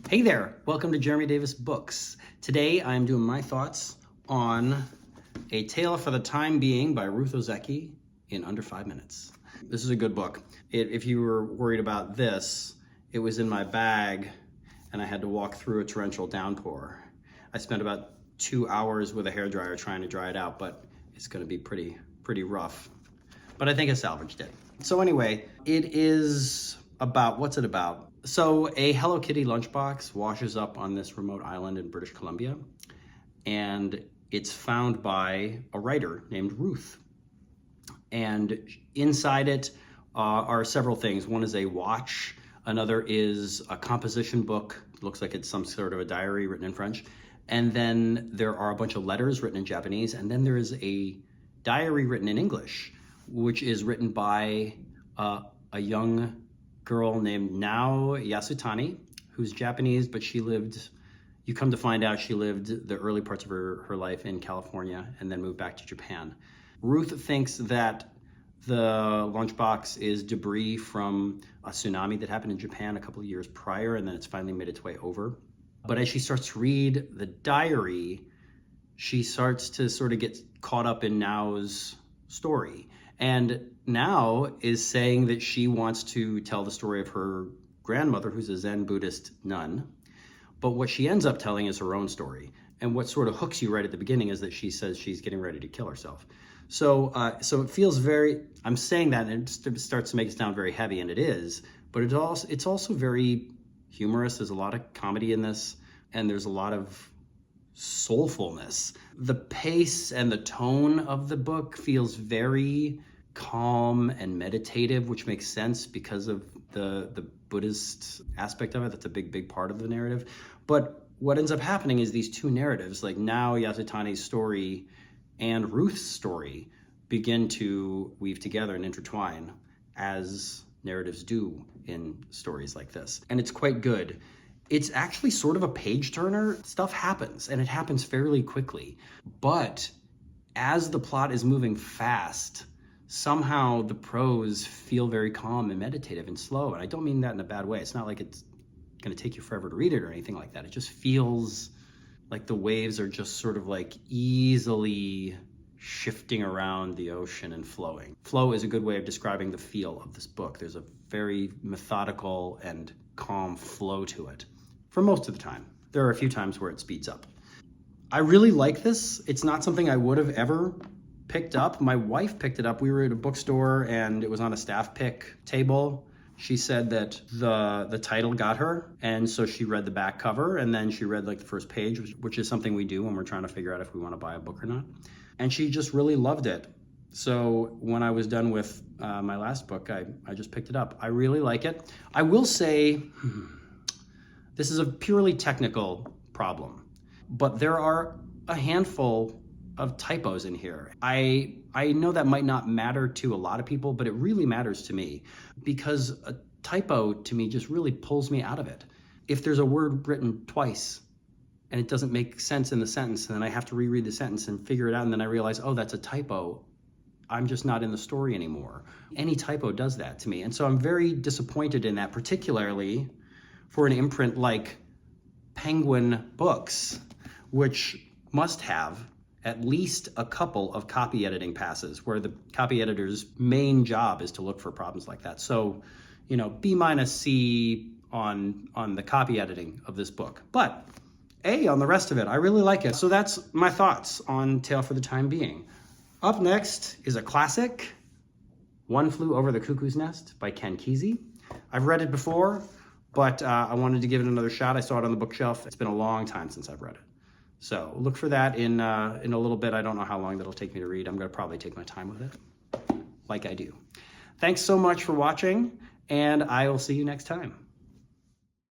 Hey there, welcome to Jeremy Davis Books. Today I'm doing my thoughts on A Tale for the Time Being by Ruth Ozeki in under 5 minutes. This is a good book. If you were worried about this, it was in my bag and I had to walk through a torrential downpour. I spent about 2 hours with a hairdryer trying to dry it out, but it's gonna be pretty rough. But I think I salvaged it. So anyway, it is about, what's it about? So a Hello Kitty lunchbox washes up on this remote island in British Columbia, and it's found by a writer named Ruth. And inside it are several things. One is a watch, another is a composition book, looks like it's some sort of a diary written in French, and then there are a bunch of letters written in Japanese, and then there is a diary written in English, which is written by a young girl named Nao Yasutani, who's Japanese, but she lived, you come to find out she lived the early parts of her life in California and then moved back to Japan. Ruth thinks that the lunchbox is debris from a tsunami that happened in Japan a couple of years prior, and then it's finally made its way over. But as she starts to read the diary, she starts to sort of get caught up in Nao's story. And Nao is saying that she wants to tell the story of her grandmother, who's a Zen Buddhist nun. But what she ends up telling is her own story. And what sort of hooks you right at the beginning is that she says she's getting ready to kill herself. So it feels very, I'm saying that and it starts to make it sound very heavy, and it is, but it's also very humorous. There's a lot of comedy in this, and there's a lot of soulfulness. The pace and the tone of the book feels very calm and meditative, which makes sense because of the Buddhist aspect of it. That's a big part of the narrative. But what ends up happening is these two narratives, like Nao Yasutani's story and Ruth's story, begin to weave together and intertwine, as narratives do in stories like this. And it's quite good. It's actually sort of a page turner. Stuff happens, and it happens fairly quickly. But as the plot is moving fast, somehow the prose feel very calm and meditative and slow. And I don't mean that in a bad way. It's not like it's gonna take you forever to read it or anything like that. It just feels like the waves are just sort of like easily shifting around the ocean and flowing. Flow is a good way of describing the feel of this book. There's a very methodical and calm flow to it for most of the time. There are a few times where it speeds up. I really like this. It's not something I would have ever picked up. My wife picked it up. We were at a bookstore and it was on a staff pick table. She said that the title got her, and so she read the back cover, and then she read like the first page, which is something we do when we're trying to figure out if we want to buy a book or not. And she just really loved it. So when I was done with my last book, I just picked it up. I really like it. I will say, this is a purely technical problem, but there are a handful of typos in here. I know that might not matter to a lot of people, but it really matters to me, because a typo to me just really pulls me out of it. If there's a word written twice and it doesn't make sense in the sentence, and then I have to reread the sentence and figure it out, and then I realize, oh, that's a typo, I'm just not in the story anymore. Any typo does that to me. And so I'm very disappointed in that, particularly for an imprint like Penguin Books, which must have at least a couple of copy editing passes where the copy editor's main job is to look for problems like that. So, you know, B-C on the copy editing of this book, but A on the rest of it. I really like it. So that's my thoughts on Tale for the Time Being. Up next is a classic, One Flew Over the Cuckoo's Nest by Ken Kesey. I've read it before, but I wanted to give it another shot. I saw it on the bookshelf. It's been a long time since I've read it. So look for that in a little bit. I don't know how long that'll take me to read. I'm gonna probably take my time with it, like I do. Thanks so much for watching, and I will see you next time.